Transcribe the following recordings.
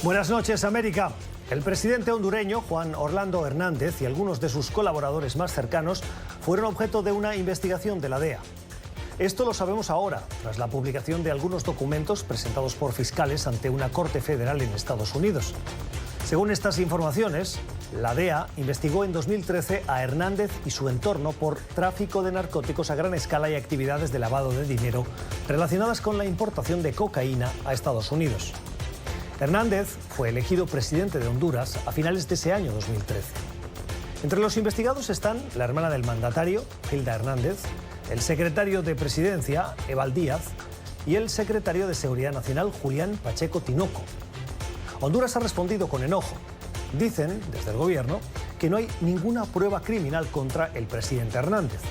Buenas noches, América. El presidente hondureño, Juan Orlando Hernández, y algunos de sus colaboradores más cercanos fueron objeto de una investigación de la DEA. Esto lo sabemos ahora, tras la publicación de algunos documentos presentados por fiscales ante una corte federal en Estados Unidos. Según estas informaciones, la DEA investigó en 2013 a Hernández y su entorno por tráfico de narcóticos a gran escala y actividades de lavado de dinero relacionadas con la importación de cocaína a Estados Unidos. Hernández fue elegido presidente de Honduras a finales de ese año 2013. Entre los investigados están la hermana del mandatario, Hilda Hernández, el secretario de Presidencia, Eval Díaz, y el secretario de Seguridad Nacional, Julián Pacheco Tinoco. Honduras ha respondido con enojo. Dicen, desde el gobierno, que no hay ninguna prueba criminal contra el presidente Hernández.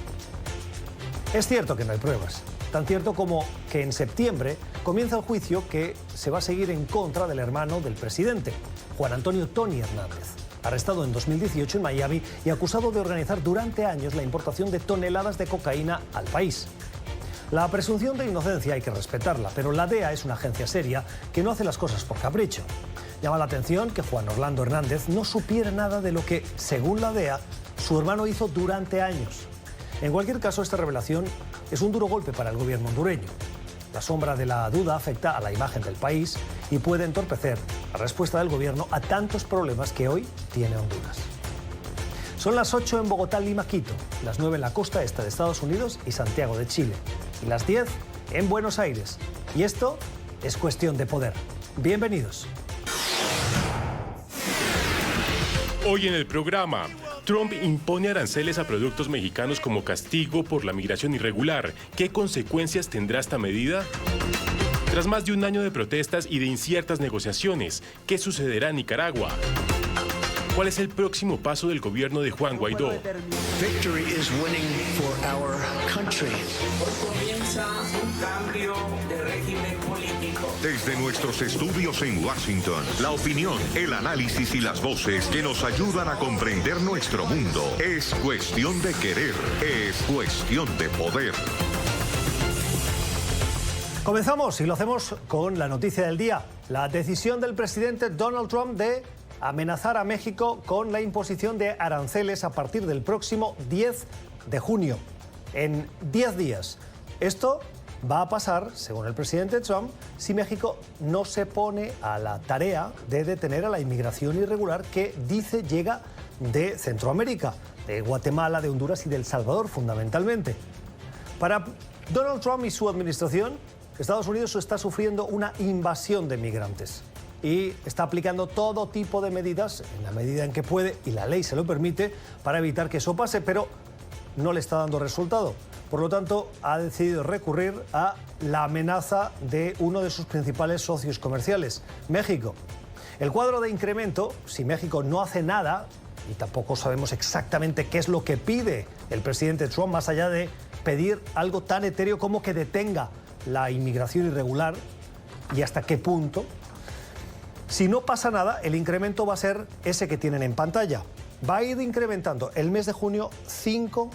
Es cierto que no hay pruebas, tan cierto como que en septiembre comienza el juicio que se va a seguir en contra del hermano del presidente, Juan Antonio Tony Hernández, arrestado en 2018 en Miami y acusado de organizar durante años la importación de toneladas de cocaína al país. La presunción de inocencia hay que respetarla, pero la DEA es una agencia seria que no hace las cosas por capricho. Llama la atención que Juan Orlando Hernández no supiera nada de lo que, según la DEA, su hermano hizo durante años. En cualquier caso, esta revelación es un duro golpe para el gobierno hondureño. La sombra de la duda afecta a la imagen del país y puede entorpecer la respuesta del gobierno a tantos problemas que hoy tiene Honduras. Son las 8 en Bogotá, Lima, Quito, las 9 en la costa este de Estados Unidos y Santiago de Chile, y las 10 en Buenos Aires. Y esto es Cuestión de Poder. Bienvenidos. Hoy en el programa, Trump impone aranceles a productos mexicanos como castigo por la migración irregular. ¿Qué consecuencias tendrá esta medida? Tras más de un año de protestas y de inciertas negociaciones, ¿qué sucederá en Nicaragua? ¿Cuál es el próximo paso del gobierno de Juan Guaidó? Victory is winning for our country. Hoy comienza un cambio de régimen político. Desde nuestros estudios en Washington, la opinión, el análisis y las voces que nos ayudan a comprender nuestro mundo. Es cuestión de querer, es cuestión de poder. Comenzamos y lo hacemos con la noticia del día. La decisión del presidente Donald Trump de amenazar a México con la imposición de aranceles a partir del próximo 10 de junio, en 10 días. Esto va a pasar, según el presidente Trump, si México no se pone a la tarea de detener a la inmigración irregular que dice llega de Centroamérica, de Guatemala, de Honduras y de El Salvador, fundamentalmente. Para Donald Trump y su administración, Estados Unidos está sufriendo una invasión de migrantes y está aplicando todo tipo de medidas, en la medida en que puede, y la ley se lo permite, para evitar que eso pase, pero no le está dando resultado. Por lo tanto, ha decidido recurrir a la amenaza de uno de sus principales socios comerciales, México. El cuadro de incremento, si México no hace nada, y tampoco sabemos exactamente qué es lo que pide el presidente Trump, más allá de pedir algo tan etéreo como que detenga la inmigración irregular, y hasta qué punto. Si no pasa nada, el incremento va a ser ese que tienen en pantalla. Va a ir incrementando el mes de junio 5,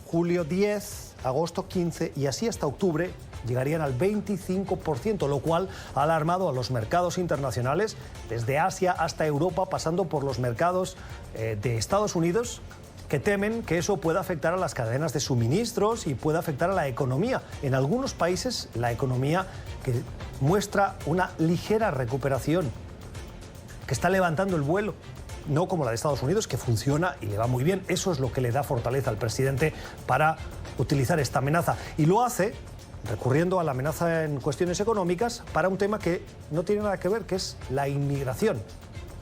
julio 10, agosto 15 y así hasta octubre llegarían al 25%, lo cual ha alarmado a los mercados internacionales, desde Asia hasta Europa, pasando por los mercados de Estados Unidos, que temen que eso pueda afectar a las cadenas de suministros y pueda afectar a la economía. En algunos países, la economía que muestra una ligera recuperación, que está levantando el vuelo, no como la de Estados Unidos, que funciona y le va muy bien. Eso es lo que le da fortaleza al presidente para utilizar esta amenaza. Y lo hace recurriendo a la amenaza en cuestiones económicas para un tema que no tiene nada que ver, que es la inmigración,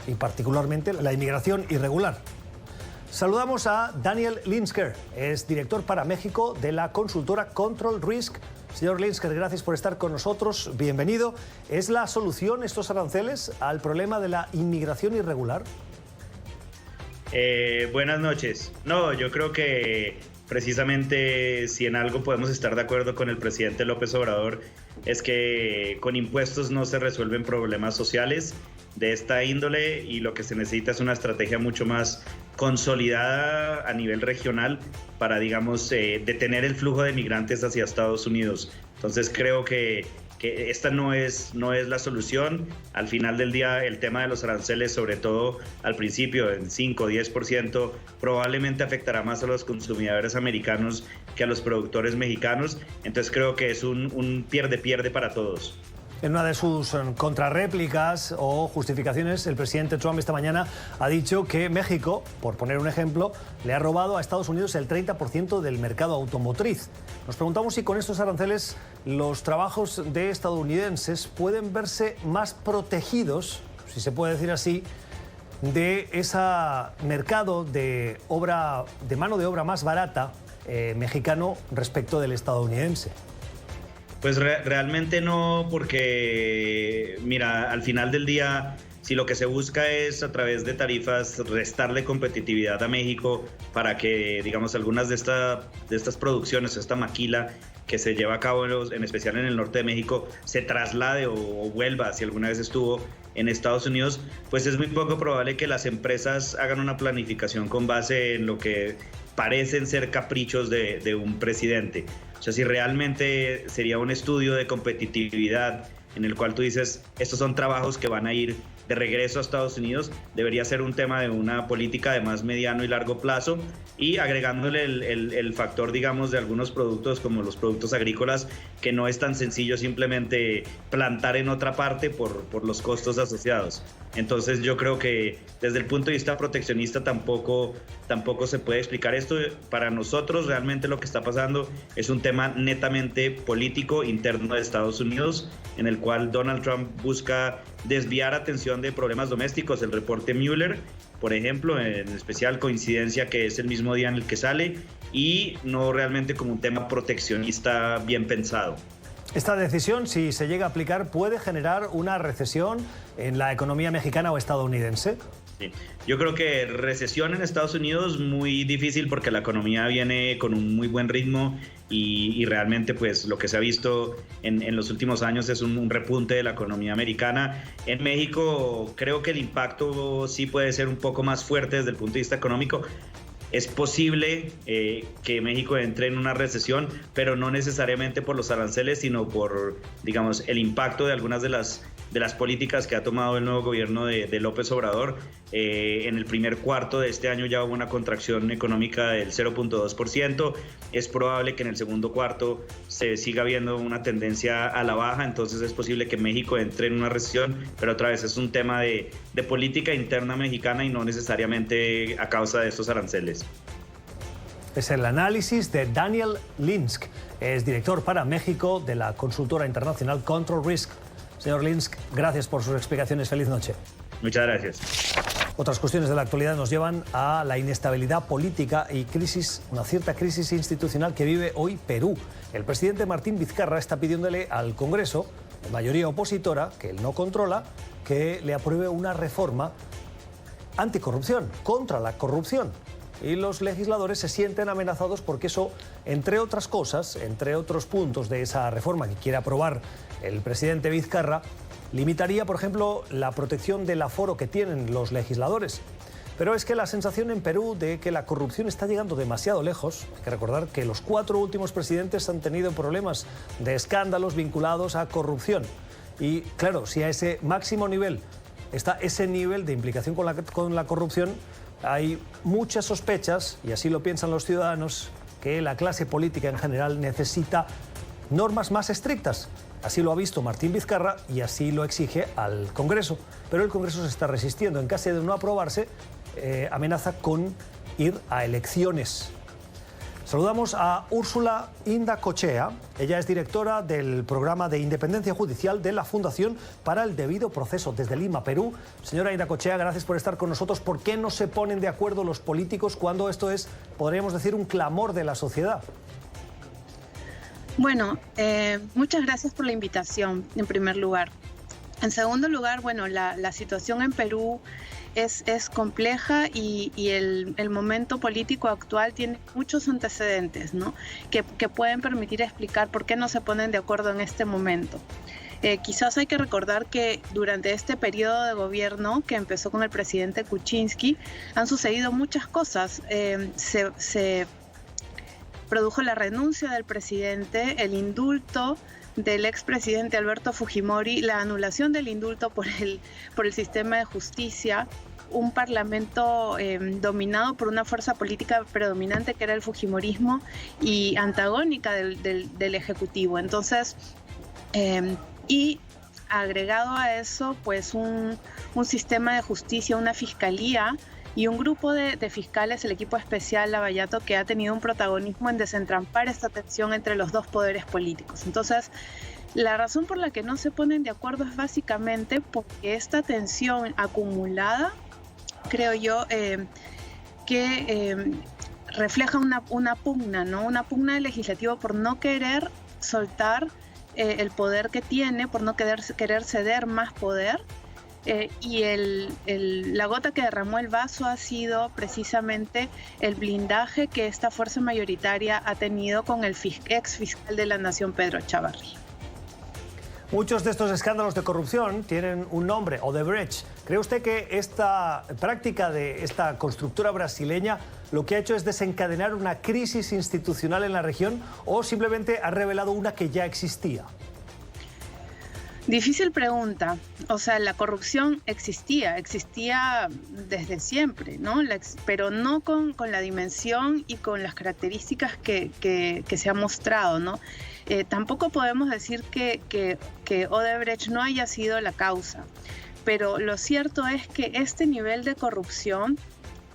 y particularmente la inmigración irregular. Saludamos a Daniel Linsker, es director para México de la consultora Control Risk. Señor Linsker, gracias por estar con nosotros, bienvenido. ¿Es la solución estos aranceles al problema de la inmigración irregular? Buenas noches. No, yo creo que precisamente si en algo podemos estar de acuerdo con el presidente López Obrador es que con impuestos no se resuelven problemas sociales de esta índole y lo que se necesita es una estrategia mucho más consolidada a nivel regional para, digamos, detener el flujo de migrantes hacia Estados Unidos. Entonces creo que que esta no es la solución. Al final del día, el tema de los aranceles, sobre todo al principio, en 5 o 10%, probablemente afectará más a los consumidores americanos que a los productores mexicanos. Entonces creo que es un pierde-pierde para todos. En una de sus contrarréplicas o justificaciones, el presidente Trump esta mañana ha dicho que México, por poner un ejemplo, le ha robado a Estados Unidos el 30% del mercado automotriz. Nos preguntamos si con estos aranceles los trabajos de estadounidenses pueden verse más protegidos, si se puede decir así, de ese mercado de mano de obra más barata mexicano respecto del estadounidense. Pues realmente no, porque mira, al final del día, si lo que se busca es a través de tarifas restarle competitividad a México para que, digamos, algunas de estas producciones, esta maquila que se lleva a cabo en especial en el norte de México, se traslade o vuelva, si alguna vez estuvo en Estados Unidos, pues es muy poco probable que las empresas hagan una planificación con base en lo que parecen ser caprichos de un presidente. O sea, si realmente sería un estudio de competitividad en el cual tú dices, estos son trabajos que van a ir de regreso a Estados Unidos, debería ser un tema de una política de más mediano y largo plazo, y agregándole el factor, digamos, de algunos productos como los productos agrícolas, que no es tan sencillo simplemente plantar en otra parte por los costos asociados. Entonces yo creo que desde el punto de vista proteccionista tampoco se puede explicar esto. Para nosotros realmente lo que está pasando es un tema netamente político interno de Estados Unidos, en el cual Donald Trump busca desviar atención de problemas domésticos. El reporte Mueller, por ejemplo, en especial coincidencia que es el mismo día en el que sale, y no realmente como un tema proteccionista bien pensado. Esta decisión, si se llega a aplicar, ¿puede generar una recesión en la economía mexicana o estadounidense? Sí. Yo creo que recesión en Estados Unidos muy difícil, porque la economía viene con un muy buen ritmo y realmente pues lo que se ha visto en los últimos años es un repunte de la economía americana. En México creo que el impacto sí puede ser un poco más fuerte desde el punto de vista económico. Es posible que México entre en una recesión, pero no necesariamente por los aranceles, sino por, digamos, el impacto de algunas de las políticas que ha tomado el nuevo gobierno de López Obrador. En el primer cuarto de este año ya hubo una contracción económica del 0.2%. Es probable que en el segundo cuarto se siga viendo una tendencia a la baja, entonces es posible que México entre en una recesión, pero otra vez es un tema de política interna mexicana y no necesariamente a causa de estos aranceles. Es el análisis de Daniel Linsk, es director para México de la consultora internacional Control Risk. Señor Linsk, gracias por sus explicaciones. Feliz noche. Muchas gracias. Otras cuestiones de la actualidad nos llevan a la inestabilidad política y una cierta crisis institucional que vive hoy Perú. El presidente Martín Vizcarra está pidiéndole al Congreso, de mayoría opositora, que él no controla, que le apruebe una reforma anticorrupción, contra la corrupción. Y los legisladores se sienten amenazados porque eso, entre otras cosas, entre otros puntos de esa reforma que quiere aprobar el presidente Vizcarra, limitaría, por ejemplo, la protección del aforo que tienen los legisladores. Pero es que la sensación en Perú de que la corrupción está llegando demasiado lejos, hay que recordar que los 4 últimos presidentes han tenido problemas de escándalos vinculados a corrupción. Y claro, si a ese máximo nivel está ese nivel de implicación con la corrupción, hay muchas sospechas, y así lo piensan los ciudadanos, que la clase política en general necesita normas más estrictas. Así lo ha visto Martín Vizcarra y así lo exige al Congreso. Pero el Congreso se está resistiendo. En caso de no aprobarse, amenaza con ir a elecciones. Saludamos a Úrsula Indacochea. Ella es directora del programa de Independencia Judicial de la Fundación para el Debido Proceso desde Lima, Perú. Señora Indacochea, gracias por estar con nosotros. ¿Por qué no se ponen de acuerdo los políticos cuando esto es, podríamos decir, un clamor de la sociedad? Bueno, muchas gracias por la invitación, en primer lugar. En segundo lugar, bueno, la situación en Perú es compleja y el momento político actual tiene muchos antecedentes, ¿no? que pueden permitir explicar por qué no se ponen de acuerdo en este momento. Quizás hay que recordar que durante este periodo de gobierno que empezó con el presidente Kuczynski han sucedido muchas cosas. Se produjo la renuncia del presidente, el indulto del expresidente Alberto Fujimori, la anulación del indulto por el sistema de justicia, un parlamento dominado por una fuerza política predominante que era el fujimorismo y antagónica del Ejecutivo. Entonces, y agregado a eso, pues un sistema de justicia, una fiscalía y un grupo de fiscales, el equipo especial Lavallato, que ha tenido un protagonismo en desentrampar esta tensión entre los dos poderes políticos. Entonces, la razón por la que no se ponen de acuerdo es básicamente porque esta tensión acumulada, creo yo, que refleja una pugna, ¿no? Una pugna del legislativo por no querer soltar el poder que tiene, por no querer ceder más poder. Y la gota que derramó el vaso ha sido precisamente el blindaje que esta fuerza mayoritaria ha tenido con el ex fiscal de la Nación, Pedro Chavarría. Muchos de estos escándalos de corrupción tienen un nombre, Odebrecht. ¿Cree usted que esta práctica de esta constructora brasileña lo que ha hecho es desencadenar una crisis institucional en la región o simplemente ha revelado una que ya existía? Difícil pregunta. O sea, la corrupción existía desde siempre, ¿no? Pero no con la dimensión y con las características que se ha mostrado, ¿no? Tampoco podemos decir que Odebrecht no haya sido la causa, pero lo cierto es que este nivel de corrupción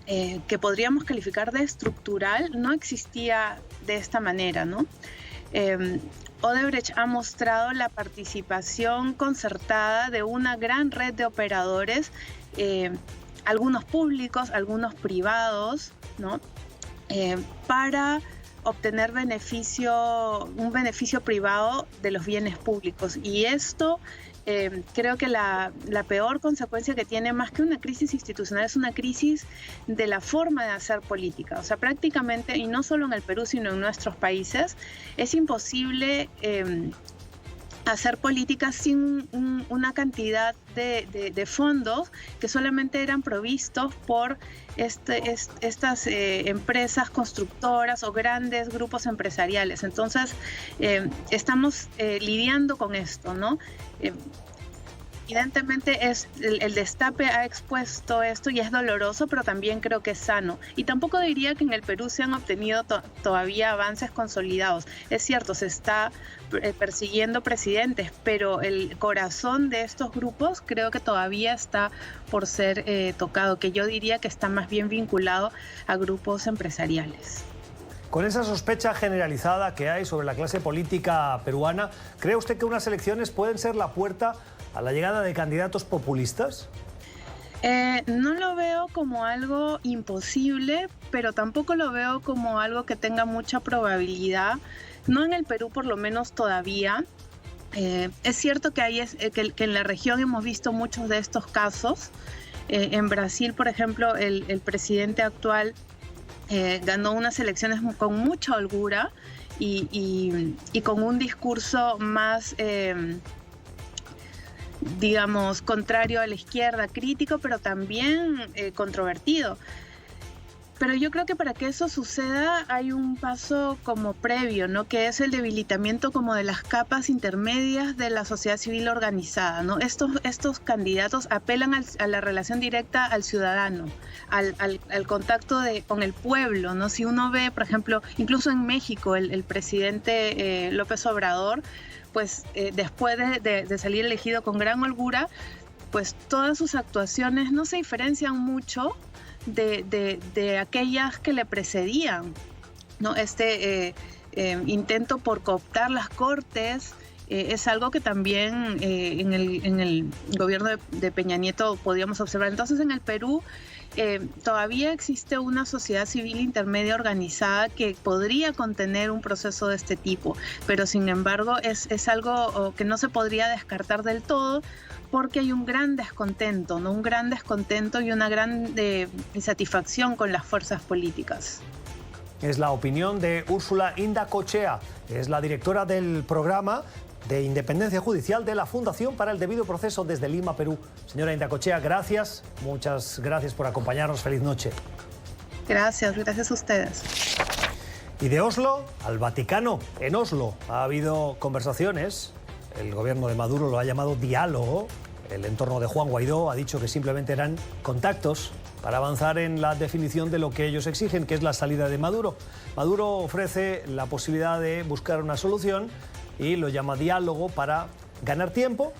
que podríamos calificar de estructural no existía de esta manera, ¿no? Odebrecht ha mostrado la participación concertada de una gran red de operadores, algunos públicos, algunos privados, ¿no? Para obtener un beneficio privado de los bienes públicos. Y esto creo que la peor consecuencia que tiene, más que una crisis institucional, es una crisis de la forma de hacer política. O sea, prácticamente, y no solo en el Perú, sino en nuestros países, es imposible hacer política sin una cantidad de fondos que solamente eran provistos por estas empresas constructoras o grandes grupos empresariales. Entonces, estamos lidiando con esto, ¿no? Evidentemente el destape ha expuesto esto y es doloroso, pero también creo que es sano. Y tampoco diría que en el Perú se han obtenido todavía avances consolidados. Es cierto, se está persiguiendo presidentes, pero el corazón de estos grupos creo que todavía está por ser tocado, que yo diría que está más bien vinculado a grupos empresariales. Con esa sospecha generalizada que hay sobre la clase política peruana, ¿cree usted que unas elecciones pueden ser la puerta a la llegada de candidatos populistas? No lo veo como algo imposible, pero tampoco lo veo como algo que tenga mucha probabilidad. No en el Perú, por lo menos todavía. Es cierto que que en la región hemos visto muchos de estos casos. En Brasil, por ejemplo, el presidente actual ganó unas elecciones con mucha holgura y con un discurso más, digamos, contrario a la izquierda, crítico, pero también controvertido. Pero yo creo que para que eso suceda hay un paso como previo, ¿no? Que es el debilitamiento como de las capas intermedias de la sociedad civil organizada, ¿no? Estos candidatos apelan a la relación directa al ciudadano, al contacto con el pueblo, ¿no? Si uno ve, por ejemplo, incluso en México, el presidente López Obrador, pues después de salir elegido con gran holgura, pues todas sus actuaciones no se diferencian mucho de aquellas que le precedían, ¿no? Intento por cooptar las cortes es algo que también en el gobierno de Peña Nieto podíamos observar. Entonces, en el Perú todavía existe una sociedad civil intermedia organizada que podría contener un proceso de este tipo, pero sin embargo es algo que no se podría descartar del todo, porque hay un gran descontento, ¿no? Un gran descontento y una gran insatisfacción con las fuerzas políticas. Es la opinión de Úrsula Indacochea, es la directora del programa de Independencia Judicial de la Fundación para el Debido Proceso desde Lima, Perú. Señora Indacochea, gracias, muchas gracias por acompañarnos. Feliz noche. Gracias a ustedes. Y de Oslo al Vaticano. En Oslo ha habido conversaciones, el gobierno de Maduro lo ha llamado diálogo, el entorno de Juan Guaidó ha dicho que simplemente eran contactos para avanzar en la definición de lo que ellos exigen, que es la salida de Maduro. Maduro ofrece la posibilidad de buscar una solución y lo llama diálogo para ganar tiempo.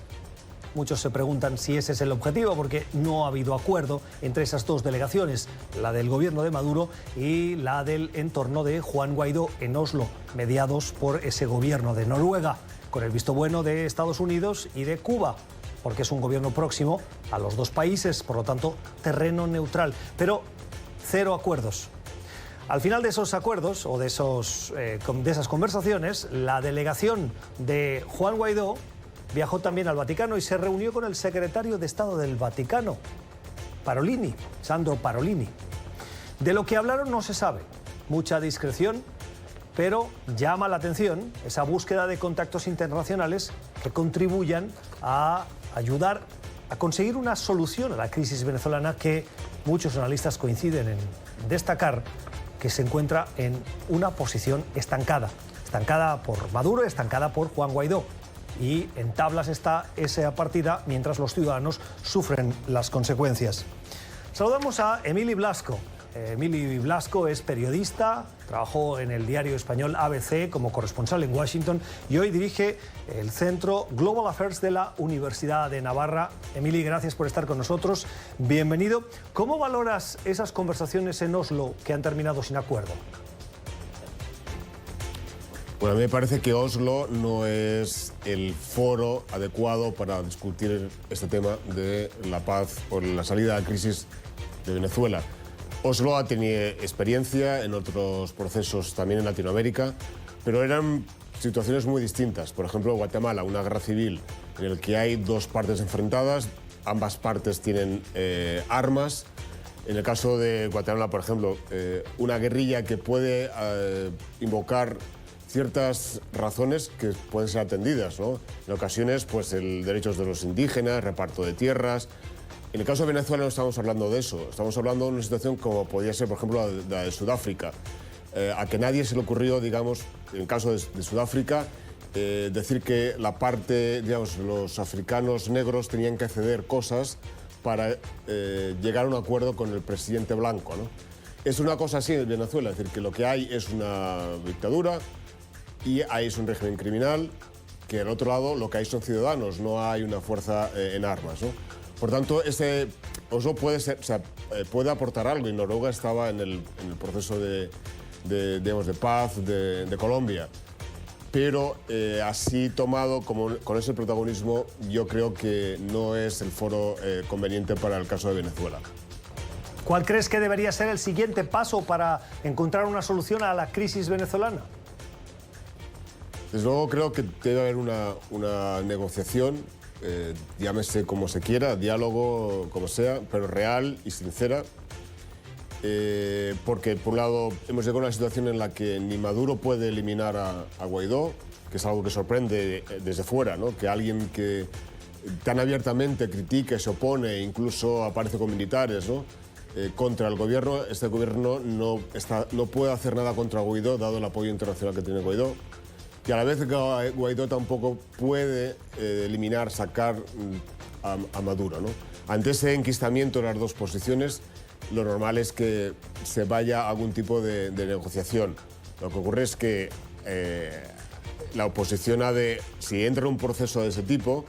Muchos se preguntan si ese es el objetivo, porque no ha habido acuerdo entre esas dos delegaciones, la del gobierno de Maduro y la del entorno de Juan Guaidó en Oslo, mediados por ese gobierno de Noruega, con el visto bueno de Estados Unidos y de Cuba, porque es un gobierno próximo a los dos países, por lo tanto, terreno neutral, pero cero acuerdos. Al final de esos acuerdos o de esas conversaciones, la delegación de Juan Guaidó viajó también al Vaticano y se reunió con el secretario de Estado del Vaticano, Parolini, Sandro Parolini. De lo que hablaron no se sabe, mucha discreción, pero llama la atención esa búsqueda de contactos internacionales que contribuyan a ayudar a conseguir una solución a la crisis venezolana que muchos analistas coinciden en destacar que se encuentra en una posición estancada. Estancada por Maduro, estancada por Juan Guaidó. Y en tablas está esa partida mientras los ciudadanos sufren las consecuencias. Saludamos a Emili Blasco. Emili Blasco es periodista, trabajó en el diario español ABC como corresponsal en Washington y hoy dirige el Centro Global Affairs de la Universidad de Navarra. Emili, gracias por estar con nosotros. Bienvenido. ¿Cómo valoras esas conversaciones en Oslo que han terminado sin acuerdo? Bueno, a mí me parece que Oslo no es el foro adecuado para discutir este tema de la paz o la salida de la crisis de Venezuela. Oslo ha tenido experiencia en otros procesos también en Latinoamérica, pero eran situaciones muy distintas. Por ejemplo, Guatemala, una guerra civil en la que hay dos partes enfrentadas, ambas partes tienen armas. En el caso de Guatemala, por ejemplo, una guerrilla que puede invocar ciertas razones que pueden ser atendidas, ¿no? En ocasiones, pues, derechos de los indígenas, reparto de tierras. En el caso de Venezuela no estamos hablando de eso, estamos hablando de una situación como podría ser, por ejemplo, la de Sudáfrica. A que nadie se le ocurrió, digamos, en el caso de Sudáfrica, decir que la parte, digamos, los africanos negros tenían que ceder cosas para llegar a un acuerdo con el presidente blanco, ¿no? Es una cosa así en Venezuela, es decir, que lo que hay es una dictadura y hay es un régimen criminal, que al otro lado lo que hay son ciudadanos, no hay una fuerza en armas, ¿no? Por tanto, Oslo puede aportar algo, y Noruega estaba en el proceso de paz de Colombia. Pero así tomado, con ese protagonismo, yo creo que no es el foro conveniente para el caso de Venezuela. ¿Cuál crees que debería ser el siguiente paso para encontrar una solución a la crisis venezolana? Desde luego creo que debe haber una negociación, llámese como se quiera, diálogo, como sea, pero real y sincera. Porque, por un lado, hemos llegado a una situación en la que ni Maduro puede eliminar a Guaidó, que es algo que sorprende desde fuera, ¿no? Que alguien que tan abiertamente critica, se opone, incluso aparece con militares, ¿no? Contra el gobierno, este gobierno no puede hacer nada contra Guaidó, dado el apoyo internacional que tiene Guaidó. Y a la vez Guaidó tampoco puede eliminar, sacar a Maduro, ¿no? Ante ese enquistamiento de las dos posiciones, lo normal es que se vaya a algún tipo de negociación. Lo que ocurre es que la oposición si entra en un proceso de ese tipo,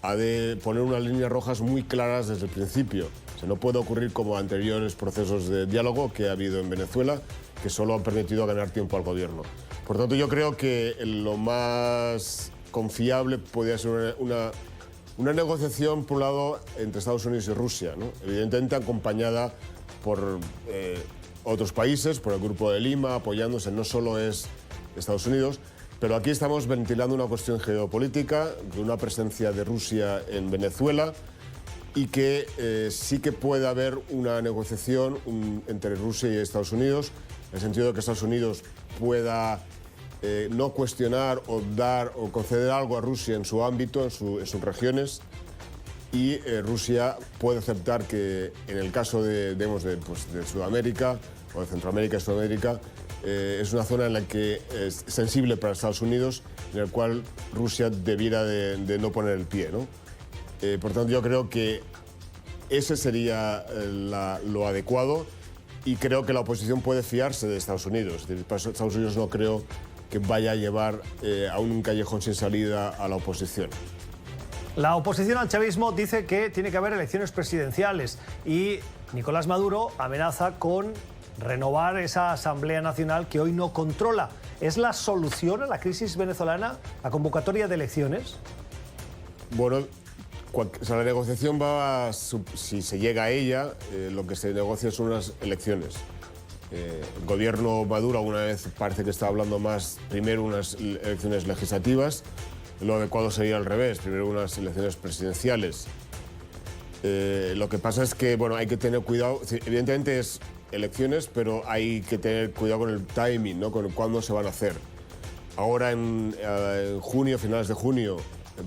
ha de poner unas líneas rojas muy claras desde el principio. O sea, no puede ocurrir como anteriores procesos de diálogo que ha habido en Venezuela, que solo han permitido ganar tiempo al gobierno. Por tanto, yo creo que lo más confiable podría ser una negociación, por un lado, entre Estados Unidos y Rusia, ¿no? Evidentemente acompañada por otros países, por el Grupo de Lima, apoyándose, no solo es Estados Unidos, pero aquí estamos ventilando una cuestión geopolítica, de una presencia de Rusia en Venezuela, y que sí que puede haber una negociación entre Rusia y Estados Unidos, en el sentido de que Estados Unidos pueda no cuestionar o dar o conceder algo a Rusia en su ámbito, en sus regiones, y Rusia puede aceptar que en el caso de Sudamérica o de Centroamérica y Sudamérica es una zona en la que es sensible para Estados Unidos, en la cual Rusia debiera de no poner el pie, ¿no? Por tanto, yo creo que ese sería lo adecuado y creo que la oposición puede fiarse de Estados Unidos. Es decir, Estados Unidos no creo que vaya a llevar a un callejón sin salida a la oposición. La oposición al chavismo dice que tiene que haber elecciones presidenciales y Nicolás Maduro amenaza con renovar esa Asamblea Nacional que hoy no controla. ¿Es la solución a la crisis venezolana la convocatoria de elecciones? Bueno, la negociación si se llega a ella, lo que se negocia son unas elecciones. El gobierno Maduro alguna vez parece que está hablando más, primero unas elecciones legislativas, lo adecuado sería al revés, primero unas elecciones presidenciales. Lo que pasa es que, bueno, hay que tener cuidado, evidentemente es elecciones, pero hay que tener cuidado con el timing, ¿no? Con cuándo se van a hacer. Ahora en junio, finales de junio,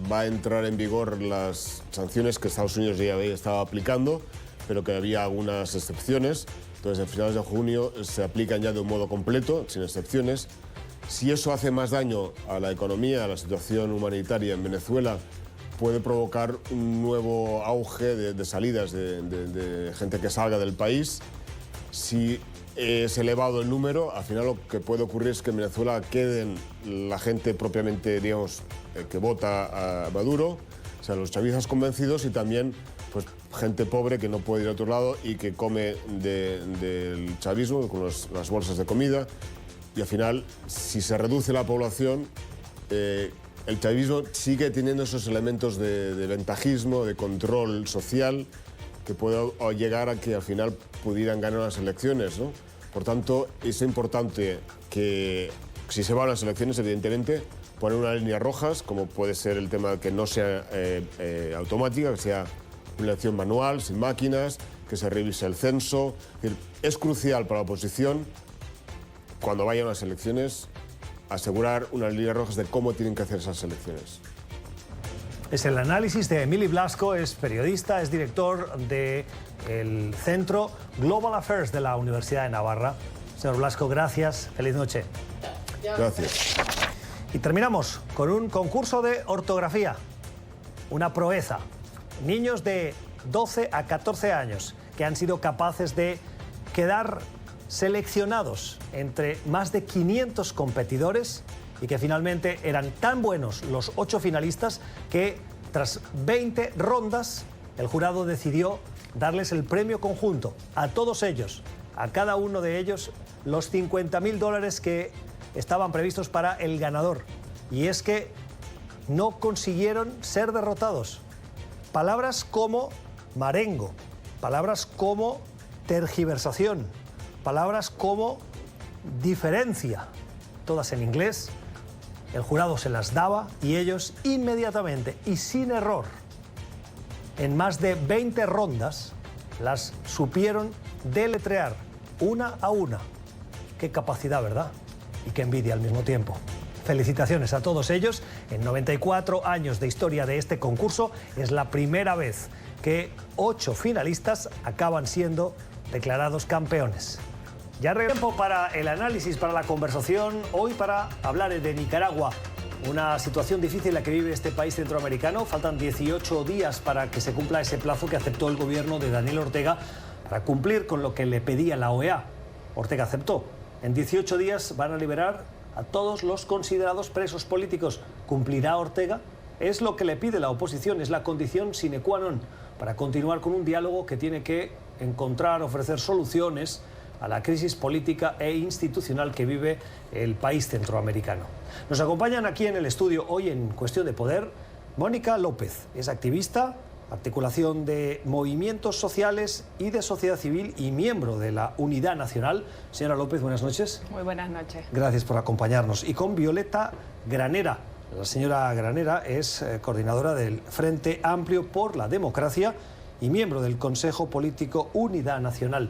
va a entrar en vigor las sanciones que Estados Unidos ya había estado aplicando, pero que había algunas excepciones. Entonces, a finales de junio se aplican ya de un modo completo, sin excepciones. Si eso hace más daño a la economía, a la situación humanitaria en Venezuela, puede provocar un nuevo auge de salidas de gente que salga del país. Si es elevado el número, al final lo que puede ocurrir es que en Venezuela queden la gente propiamente, digamos, que vota a Maduro, o sea, los chavistas convencidos y también pues, gente pobre que no puede ir a otro lado y que come del chavismo con las bolsas de comida. Y al final, si se reduce la población, el chavismo sigue teniendo esos elementos de ventajismo, de control social, que puede llegar a que al final pudieran ganar las elecciones, ¿no? Por tanto, es importante que, si se van a las elecciones, evidentemente, poner unas líneas rojas, como puede ser el tema de que no sea automática, que sea una elección manual, sin máquinas, que se revise el censo. Es crucial para la oposición, cuando vayan a las elecciones, asegurar unas líneas rojas de cómo tienen que hacer esas elecciones. Es el análisis de Emili Blasco, es periodista, es director del Centro Global Affairs de la Universidad de Navarra. Señor Blasco, gracias. Feliz noche. Gracias. Y terminamos con un concurso de ortografía, una proeza. Niños de 12 a 14 años que han sido capaces de quedar seleccionados entre más de 500 competidores y que finalmente eran tan buenos los 8 finalistas que tras 20 rondas el jurado decidió darles el premio conjunto a todos ellos, a cada uno de ellos, los $50.000 que estaban previstos para el ganador. Y es que no consiguieron ser derrotados. Palabras como marengo, palabras como tergiversación, palabras como diferencia, todas en inglés. El jurado se las daba y ellos inmediatamente y sin error, en más de 20 rondas, las supieron deletrear una a una. Qué capacidad, ¿verdad? Y qué envidia al mismo tiempo. Felicitaciones a todos ellos. En 94 años de historia de este concurso es la primera vez que 8 finalistas acaban siendo declarados campeones. Ya tiempo para el análisis, para la conversación, hoy para hablar de Nicaragua. Una situación difícil la que vive este país centroamericano. Faltan 18 días para que se cumpla ese plazo que aceptó el gobierno de Daniel Ortega para cumplir con lo que le pedía la OEA. Ortega aceptó. En 18 días van a liberar a todos los considerados presos políticos. ¿Cumplirá Ortega? Es lo que le pide la oposición, es la condición sine qua non para continuar con un diálogo que tiene que encontrar, ofrecer soluciones a la crisis política e institucional que vive el país centroamericano. Nos acompañan aquí en el estudio hoy en Cuestión de Poder Mónica López. Es activista, articulación de movimientos sociales y de sociedad civil y miembro de la Unidad Nacional. Señora López, buenas noches. Muy buenas noches. Gracias por acompañarnos. Y con Violeta Granera. La señora Granera es coordinadora del Frente Amplio por la Democracia y miembro del Consejo Político Unidad Nacional.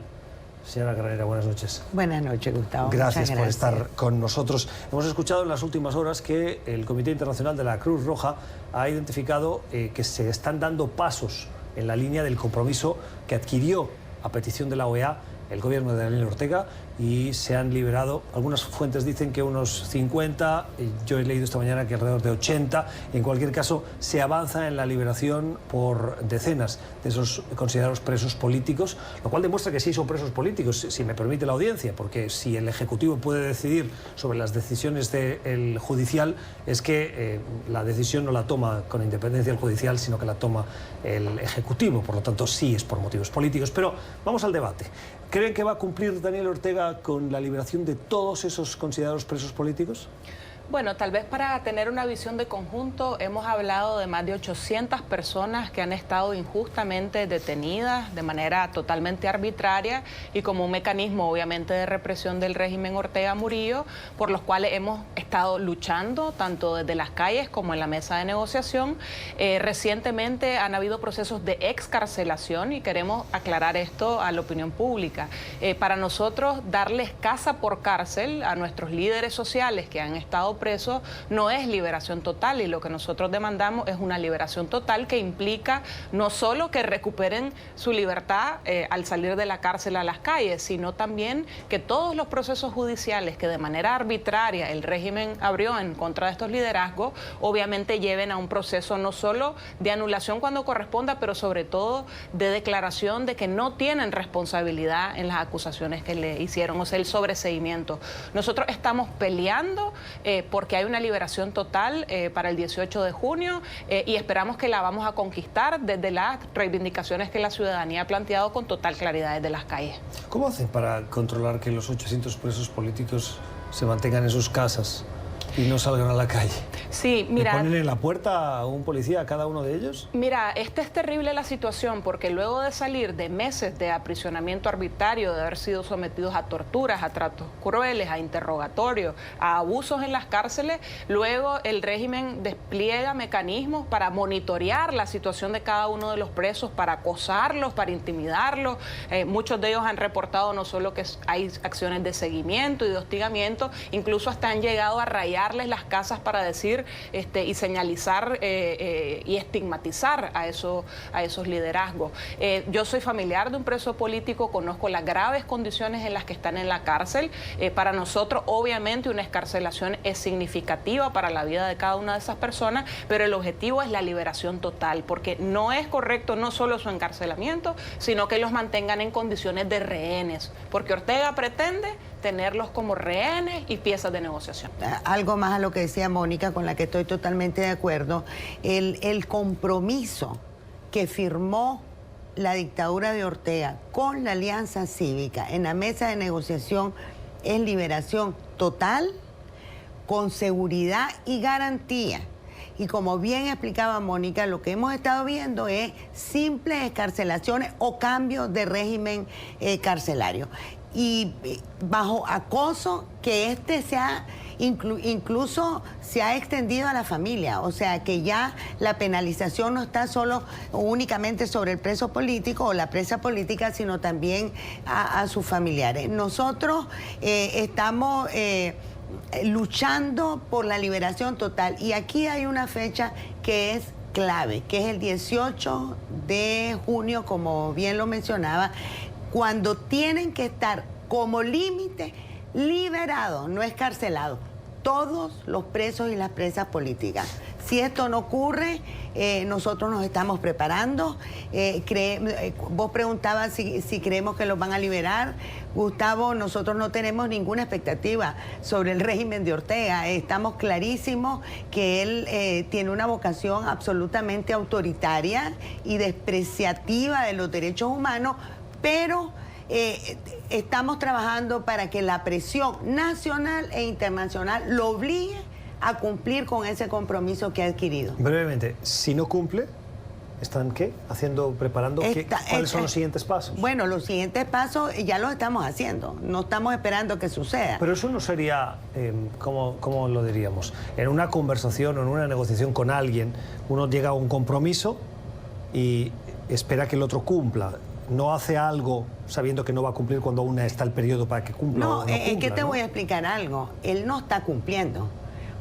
Señora Granera, buenas noches. Buenas noches, Gustavo. Gracias por estar con nosotros. Hemos escuchado en las últimas horas que el Comité Internacional de la Cruz Roja ha identificado que se están dando pasos en la línea del compromiso que adquirió a petición de la OEA el gobierno de Daniel Ortega y se han liberado, algunas fuentes dicen que unos 50, yo he leído esta mañana que alrededor de 80. En cualquier caso, se avanza en la liberación por decenas de esos considerados presos políticos, lo cual demuestra que sí son presos políticos, si me permite la audiencia, porque si el Ejecutivo puede decidir sobre las decisiones del judicial, es que la decisión no la toma con independencia el judicial, sino que la toma el Ejecutivo, por lo tanto sí es por motivos políticos. Pero vamos al debate. ¿Creen que va a cumplir Daniel Ortega con la liberación de todos esos considerados presos políticos? Bueno, tal vez para tener una visión de conjunto, hemos hablado de más de 800 personas que han estado injustamente detenidas de manera totalmente arbitraria y como un mecanismo obviamente de represión del régimen Ortega Murillo, por los cuales hemos estado luchando tanto desde las calles como en la mesa de negociación. Recientemente han habido procesos de excarcelación y queremos aclarar esto a la opinión pública. Para nosotros, darles casa por cárcel a nuestros líderes sociales que han estado presos no es liberación total, y lo que nosotros demandamos es una liberación total que implica no solo que recuperen su libertad al salir de la cárcel a las calles, sino también que todos los procesos judiciales que de manera arbitraria el régimen abrió en contra de estos liderazgos obviamente lleven a un proceso no solo de anulación cuando corresponda, pero sobre todo de declaración de que no tienen responsabilidad en las acusaciones que le hicieron, o sea, el sobreseimiento. Nosotros estamos peleando porque hay una liberación total para el 18 de junio y esperamos que la vamos a conquistar desde las reivindicaciones que la ciudadanía ha planteado con total claridad desde las calles. ¿Cómo hacen para controlar que los 800 presos políticos se mantengan en sus casas y no salgan a la calle? Sí, mira, ¿Le ponen en la puerta a un policía a cada uno de ellos? Mira, es terrible la situación porque luego de salir de meses de aprisionamiento arbitrario, de haber sido sometidos a torturas, a tratos crueles, a interrogatorios, a abusos en las cárceles, luego el régimen despliega mecanismos para monitorear la situación de cada uno de los presos, para acosarlos, para intimidarlos. Muchos de ellos han reportado no solo que hay acciones de seguimiento y de hostigamiento, incluso hasta han llegado a rayarles las casas para decir y señalizar y estigmatizar a esos liderazgos. Yo soy familiar de un preso político, conozco las graves condiciones en las que están en la cárcel. Para nosotros, obviamente, una excarcelación es significativa para la vida de cada una de esas personas, pero el objetivo es la liberación total, porque no es correcto no solo su encarcelamiento, sino que los mantengan en condiciones de rehenes, porque Ortega pretende tenerlos como rehenes y piezas de negociación. Algo más a lo que decía Mónica, con la que estoy totalmente de acuerdo, el compromiso que firmó la dictadura de Ortega con la Alianza Cívica en la mesa de negociación es liberación total, con seguridad y garantía. Y como bien explicaba Mónica, lo que hemos estado viendo es simples excarcelaciones o cambios de régimen carcelario. Y bajo acoso que incluso se ha extendido a la familia, o sea que ya la penalización no está solo únicamente sobre el preso político o la presa política, sino también a sus familiares. Nosotros estamos luchando por la liberación total y aquí hay una fecha que es clave, que es el 18 de junio, como bien lo mencionaba, cuando tienen que estar como límite liberados, no escarcelados, todos los presos y las presas políticas. Si esto no ocurre, nosotros nos estamos preparando. Vos preguntabas si creemos que los van a liberar. Gustavo, nosotros no tenemos ninguna expectativa sobre el régimen de Ortega. Estamos clarísimos que él tiene una vocación absolutamente autoritaria y despreciativa de los derechos humanos, pero estamos trabajando para que la presión nacional e internacional lo obligue a cumplir con ese compromiso que ha adquirido. Brevemente, si no cumple, ¿están qué? Preparando? ¿Cuáles son los siguientes pasos? Bueno, los siguientes pasos ya los estamos haciendo, no estamos esperando que suceda. Pero eso no sería, ¿cómo lo diríamos? En una conversación o en una negociación con alguien, uno llega a un compromiso y espera que el otro cumpla. No hace algo sabiendo que no va a cumplir cuando aún está el periodo para que cumpla. No, o no cumpla, es que te voy a explicar algo. Él no está cumpliendo.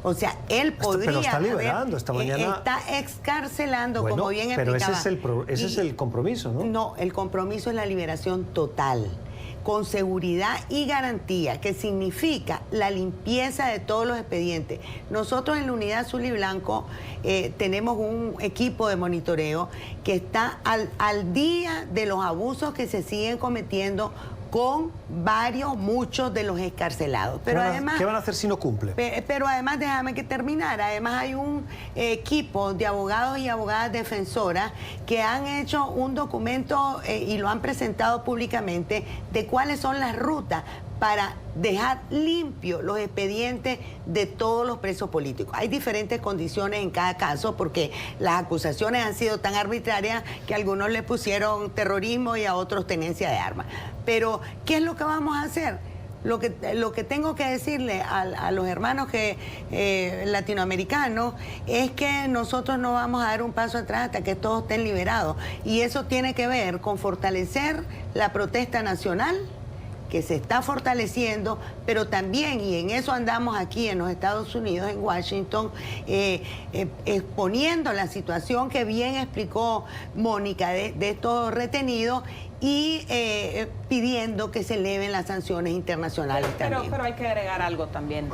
O sea, él podría... Pero está liberando esta mañana. Está excarcelando, bueno, como bien explicaba. Pero ese es el compromiso, ¿no? No, el compromiso es la liberación total. con seguridad y garantía, que significa la limpieza de todos los expedientes. Nosotros en la Unidad Azul y Blanco tenemos un equipo de monitoreo que está al día de los abusos que se siguen cometiendo con muchos de los excarcelados. Pero además, ¿qué van a hacer si no cumple? Pero además, déjame que terminar, además hay un equipo de abogados y abogadas defensoras que han hecho un documento y lo han presentado públicamente de cuáles son las rutas para dejar limpios los expedientes de todos los presos políticos. Hay diferentes condiciones en cada caso porque las acusaciones han sido tan arbitrarias que a algunos le pusieron terrorismo y a otros tenencia de armas. Pero, ¿qué es lo que vamos a hacer? Lo que tengo que decirle a los hermanos latinoamericanos es que nosotros no vamos a dar un paso atrás hasta que todos estén liberados. Y eso tiene que ver con fortalecer la protesta nacional, que se está fortaleciendo, pero también, y en eso andamos aquí en los Estados Unidos, en Washington, exponiendo la situación que bien explicó Mónica de estos retenidos y pidiendo que se eleven las sanciones internacionales también. Pero hay que agregar algo también.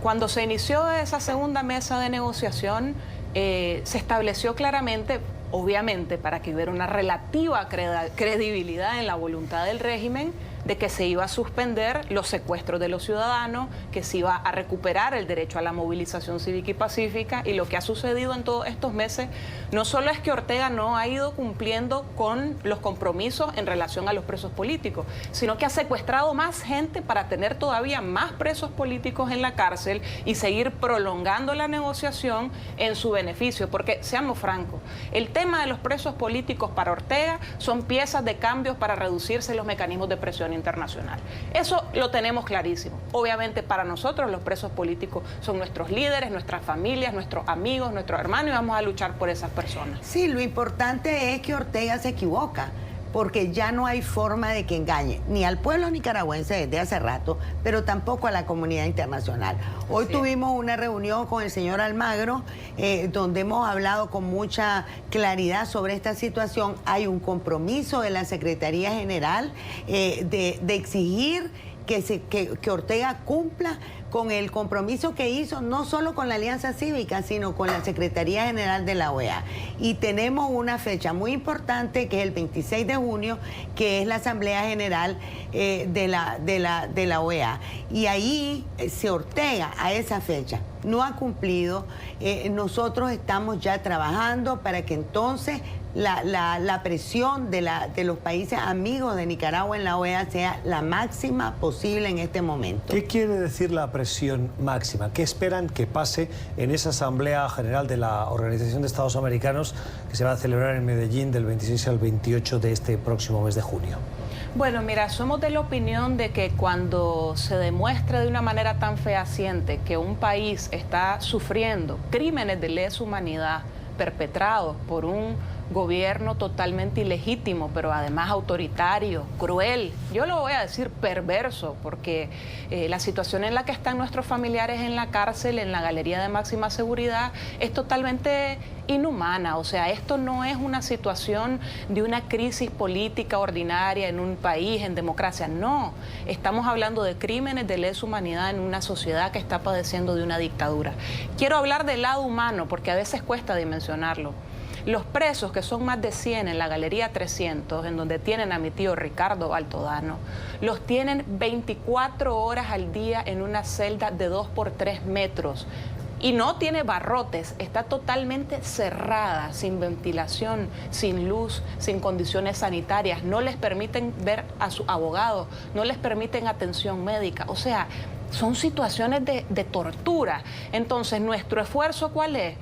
Cuando se inició esa segunda mesa de negociación, se estableció claramente, obviamente, para que hubiera una relativa credibilidad en la voluntad del régimen, de que se iba a suspender los secuestros de los ciudadanos, que se iba a recuperar el derecho a la movilización cívica y pacífica, y lo que ha sucedido en todos estos meses no solo es que Ortega no ha ido cumpliendo con los compromisos en relación a los presos políticos, sino que ha secuestrado más gente para tener todavía más presos políticos en la cárcel y seguir prolongando la negociación en su beneficio, porque seamos francos, el tema de los presos políticos para Ortega son piezas de cambios para reducirse los mecanismos de presión internacional. Eso lo tenemos clarísimo. Obviamente para nosotros los presos políticos son nuestros líderes, nuestras familias, nuestros amigos, nuestros hermanos, y vamos a luchar por esas personas. Sí, lo importante es que Ortega se equivoca, porque ya no hay forma de que engañe ni al pueblo nicaragüense desde hace rato, pero tampoco a la comunidad internacional. Hoy tuvimos una reunión con el señor Almagro, donde hemos hablado con mucha claridad sobre esta situación. Hay un compromiso de la Secretaría General de exigir que Ortega cumpla con el compromiso que hizo, no solo con la Alianza Cívica, sino con la Secretaría General de la OEA. Y tenemos una fecha muy importante, que es el 26 de junio, que es la Asamblea General de la OEA. Y ahí, si Ortega a esa fecha no ha cumplido, nosotros estamos ya trabajando para que entonces la presión de los países amigos de Nicaragua en la OEA sea la máxima posible en este momento. ¿Qué quiere decir la presión máxima? ¿Qué esperan que pase en esa Asamblea General de la Organización de Estados Americanos que se va a celebrar en Medellín del 26 al 28 de este próximo mes de junio? Bueno, mira, somos de la opinión de que cuando se demuestre de una manera tan fehaciente que un país está sufriendo crímenes de lesa humanidad perpetrados por un gobierno totalmente ilegítimo, pero además autoritario, cruel, yo lo voy a decir perverso, porque la situación en la que están nuestros familiares en la cárcel, en la galería de máxima seguridad, es totalmente inhumana. O sea, esto no es una situación de una crisis política ordinaria en un país, en democracia, no. Estamos hablando de crímenes de lesa humanidad en una sociedad que está padeciendo de una dictadura. Quiero hablar del lado humano, porque a veces cuesta dimensionarlo. Los presos, que son más de 100 en la Galería 300, en donde tienen a mi tío Ricardo Altodano, los tienen 24 horas al día en una celda de 2 por 3 metros. Y no tiene barrotes, está totalmente cerrada, sin ventilación, sin luz, sin condiciones sanitarias. No les permiten ver a su abogado, no les permiten atención médica. O sea, son situaciones de tortura. Entonces, ¿nuestro esfuerzo cuál es?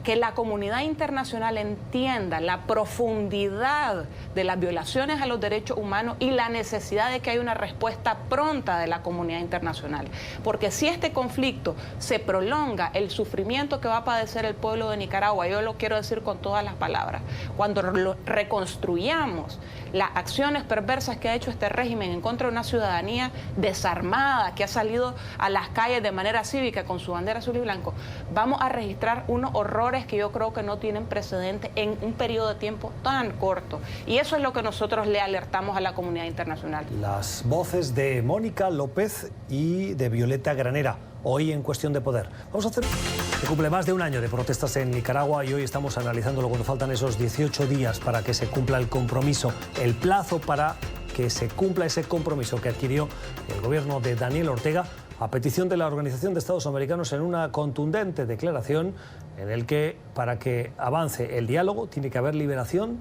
Que la comunidad internacional entienda la profundidad de las violaciones a los derechos humanos y la necesidad de que haya una respuesta pronta de la comunidad internacional. Porque si este conflicto se prolonga, el sufrimiento que va a padecer el pueblo de Nicaragua, yo lo quiero decir con todas las palabras, cuando reconstruyamos las acciones perversas que ha hecho este régimen en contra de una ciudadanía desarmada, que ha salido a las calles de manera cívica con su bandera azul y blanco, vamos a registrar unos horrores errores que yo creo que no tienen precedente en un periodo de tiempo tan corto. Y eso es lo que nosotros le alertamos a la comunidad internacional. Las voces de Mónica López y de Violeta Granera, hoy en Cuestión de Poder. Vamos a hacer... Se cumple más de un año de protestas en Nicaragua y hoy estamos analizándolo cuando faltan esos 18 días para que se cumpla el compromiso, el plazo para que se cumpla ese compromiso que adquirió el gobierno de Daniel Ortega a petición de la Organización de Estados Americanos en una contundente declaración en el que para que avance el diálogo tiene que haber liberación,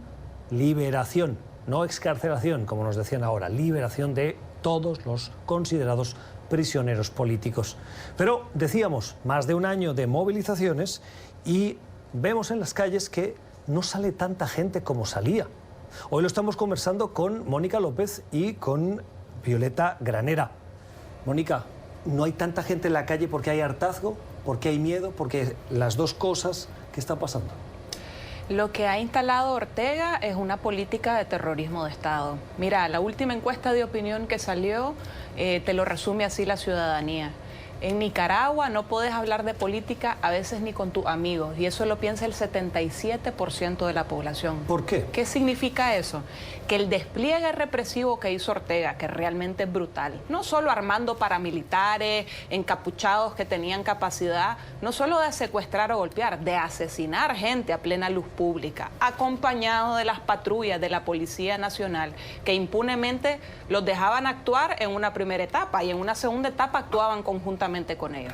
no excarcelación, como nos decían ahora, liberación de todos los considerados prisioneros políticos. Pero decíamos, más de un año de movilizaciones y vemos en las calles que no sale tanta gente como salía. Hoy lo estamos conversando con Mónica López y con Violeta Granera. Mónica, ¿no hay tanta gente en la calle porque hay hartazgo, porque hay miedo, porque las dos cosas? ¿Qué está pasando? Lo que ha instalado Ortega es una política de terrorismo de Estado. Mira, la última encuesta de opinión que salió te lo resume así la ciudadanía. En Nicaragua no puedes hablar de política a veces ni con tus amigos, y eso lo piensa el 77% de la población. ¿Por qué? ¿Qué significa eso? Que el despliegue represivo que hizo Ortega, que realmente es brutal, no solo armando paramilitares, encapuchados que tenían capacidad, no solo de secuestrar o golpear, de asesinar gente a plena luz pública, acompañado de las patrullas de la Policía Nacional, que impunemente los dejaban actuar en una primera etapa y en una segunda etapa actuaban conjuntamente con ellos.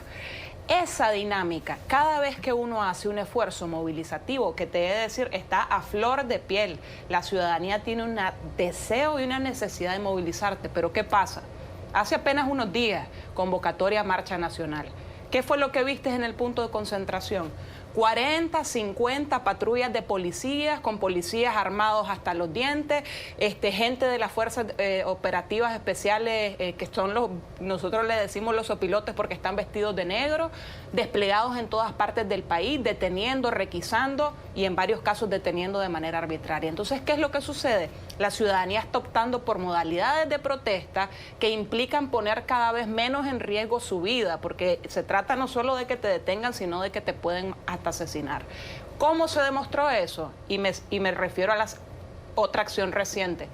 Esa dinámica, cada vez que uno hace un esfuerzo movilizativo, que te he de decir, está a flor de piel, la ciudadanía tiene un deseo y una necesidad de movilizarte, pero ¿qué pasa? Hace apenas unos días, convocatoria a marcha nacional. ¿Qué fue lo que viste en el punto de concentración? 40, 50 patrullas de policías, con policías armados hasta los dientes, gente de las fuerzas operativas especiales, que son nosotros le decimos los opilotes porque están vestidos de negro, desplegados en todas partes del país, deteniendo, requisando y en varios casos deteniendo de manera arbitraria. Entonces, ¿qué es lo que sucede? La ciudadanía está optando por modalidades de protesta que implican poner cada vez menos en riesgo su vida, porque se trata no solo de que te detengan, sino de que te pueden hasta asesinar. ¿Cómo se demostró eso? Y me refiero a la otra acción reciente,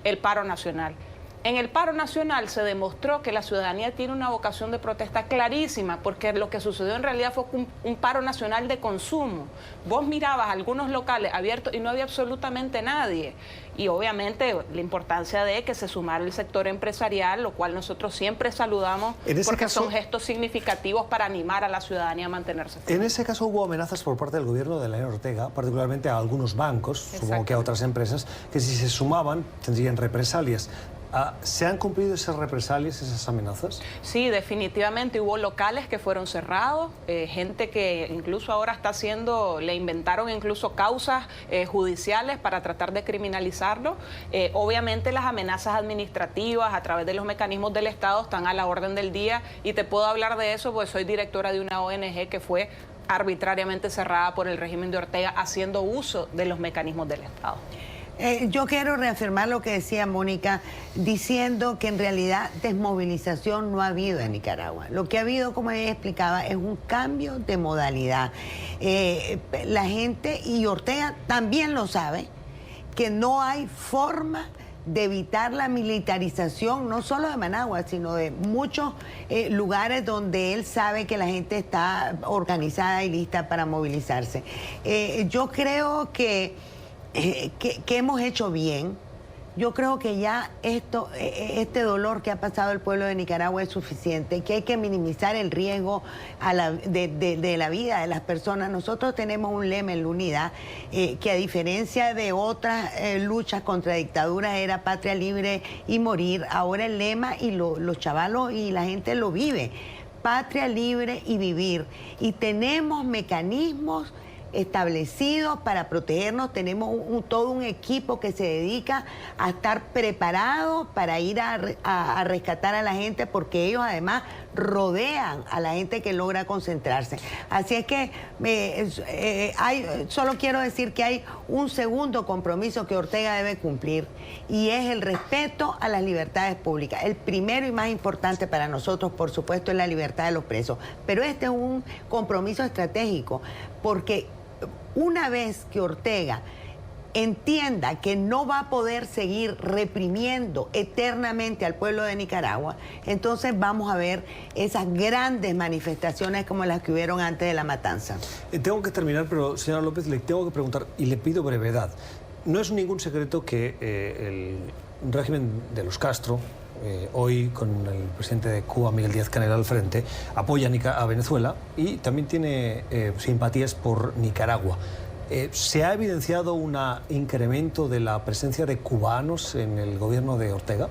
el paro nacional. En el paro nacional se demostró que la ciudadanía tiene una vocación de protesta clarísima, porque lo que sucedió en realidad fue un paro nacional de consumo. Vos mirabas algunos locales abiertos y no había absolutamente nadie. Y obviamente la importancia de que se sumara el sector empresarial, lo cual nosotros siempre saludamos, porque son gestos significativos para animar a la ciudadanía a mantenerse firme. En ese caso hubo amenazas por parte del gobierno de Daniel Ortega, particularmente a algunos bancos, supongo que a otras empresas, que si se sumaban tendrían represalias. ¿Se han cumplido esas represalias, esas amenazas? Sí, definitivamente hubo locales que fueron cerrados, gente que incluso ahora le inventaron incluso causas judiciales para tratar de criminalizarlo. Obviamente las amenazas administrativas a través de los mecanismos del Estado están a la orden del día y te puedo hablar de eso porque soy directora de una ONG que fue arbitrariamente cerrada por el régimen de Ortega haciendo uso de los mecanismos del Estado. Yo quiero reafirmar lo que decía Mónica, diciendo que en realidad desmovilización no ha habido en Nicaragua. Lo que ha habido, como ella explicaba, es un cambio de modalidad. La gente, y Ortega también lo sabe, que no hay forma de evitar la militarización, no solo de Managua, sino de muchos lugares donde él sabe que la gente está organizada y lista para movilizarse. Yo creo que hemos hecho bien. Yo creo que ya este dolor que ha pasado el pueblo de Nicaragua es suficiente, que hay que minimizar el riesgo de la vida de las personas. Nosotros tenemos un lema en la unidad que, a diferencia de otras luchas contra dictaduras, era patria libre y morir. Ahora el lema, y los chavalos y la gente lo vive, patria libre y vivir. Y tenemos mecanismos establecidos para protegernos, tenemos todo un equipo que se dedica a estar preparados para ir a rescatar a la gente, porque ellos además rodean a la gente que logra concentrarse. Así es que solo quiero decir que hay un segundo compromiso que Ortega debe cumplir, y es el respeto a las libertades públicas. El primero y más importante para nosotros, por supuesto, es la libertad de los presos, pero este es un compromiso estratégico, porque una vez que Ortega entienda que no va a poder seguir reprimiendo eternamente al pueblo de Nicaragua, entonces vamos a ver esas grandes manifestaciones como las que hubieron antes de la matanza. Tengo que terminar, pero señora López, le tengo que preguntar, y le pido brevedad. No es ningún secreto que el régimen de los Castro, hoy con el presidente de Cuba, Miguel Díaz-Canel, al frente, apoya a Venezuela y también tiene simpatías por Nicaragua. ¿Se ha evidenciado un incremento de la presencia de cubanos en el gobierno de Ortega?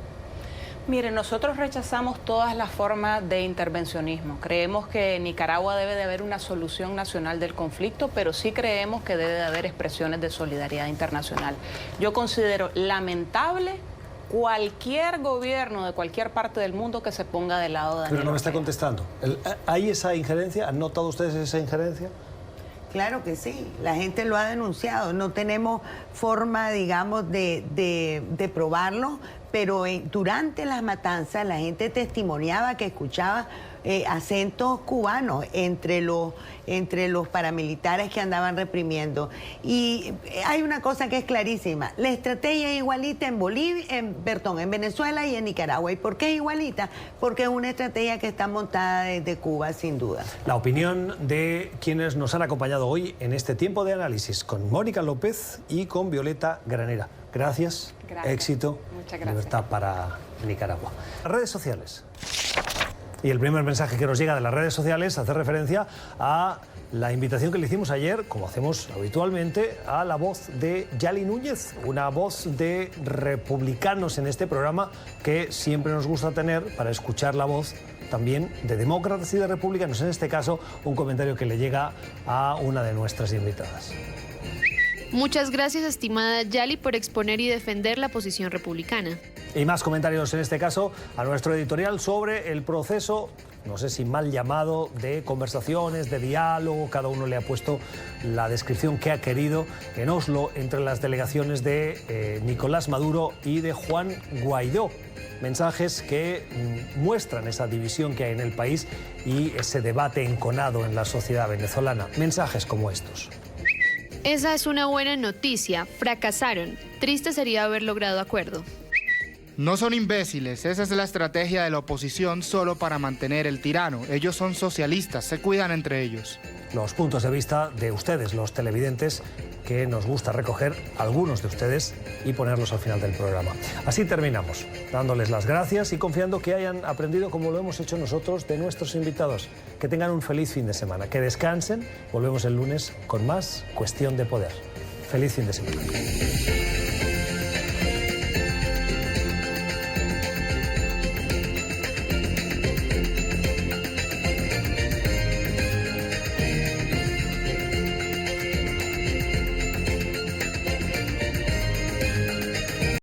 Mire, nosotros rechazamos todas las formas de intervencionismo. Creemos que en Nicaragua debe de haber una solución nacional del conflicto, pero sí creemos que debe de haber expresiones de solidaridad internacional. Yo considero lamentable cualquier gobierno de cualquier parte del mundo que se ponga del lado de Daniel Pero no me está Ortega. contestando. ¿Hay esa injerencia? ¿Han notado ustedes esa injerencia? Claro que sí, la gente lo ha denunciado, no tenemos forma, digamos, de probarlo, pero durante las matanzas la gente testimoniaba que escuchaba acentos cubanos entre los paramilitares que andaban reprimiendo. Y hay una cosa que es clarísima, la estrategia es igualita en en Venezuela y en Nicaragua. ¿Y por qué es igualita? Porque es una estrategia que está montada desde Cuba, sin duda. La opinión de quienes nos han acompañado hoy en este tiempo de análisis, con Mónica López y con Violeta Granera. Gracias, éxito, muchas gracias. Libertad para Nicaragua. Las redes sociales. Y el primer mensaje que nos llega de las redes sociales hace referencia a la invitación que le hicimos ayer, como hacemos habitualmente, a la voz de Yali Núñez, una voz de republicanos en este programa que siempre nos gusta tener para escuchar la voz también de demócratas y de republicanos. En este caso, un comentario que le llega a una de nuestras invitadas. Muchas gracias, estimada Yali, por exponer y defender la posición republicana. Y más comentarios, en este caso, a nuestro editorial sobre el proceso, no sé si mal llamado, de conversaciones, de diálogo. Cada uno le ha puesto la descripción que ha querido en Oslo entre las delegaciones de Nicolás Maduro y de Juan Guaidó. Mensajes que muestran esa división que hay en el país y ese debate enconado en la sociedad venezolana. Mensajes como estos. Esa es una buena noticia. Fracasaron. Triste sería haber logrado acuerdo. No son imbéciles, esa es la estrategia de la oposición solo para mantener el tirano. Ellos son socialistas, se cuidan entre ellos. Los puntos de vista de ustedes, los televidentes, que nos gusta recoger algunos de ustedes y ponerlos al final del programa. Así terminamos, dándoles las gracias y confiando que hayan aprendido, como lo hemos hecho nosotros, de nuestros invitados. Que tengan un feliz fin de semana, que descansen. Volvemos el lunes con más Cuestión de Poder. Feliz fin de semana.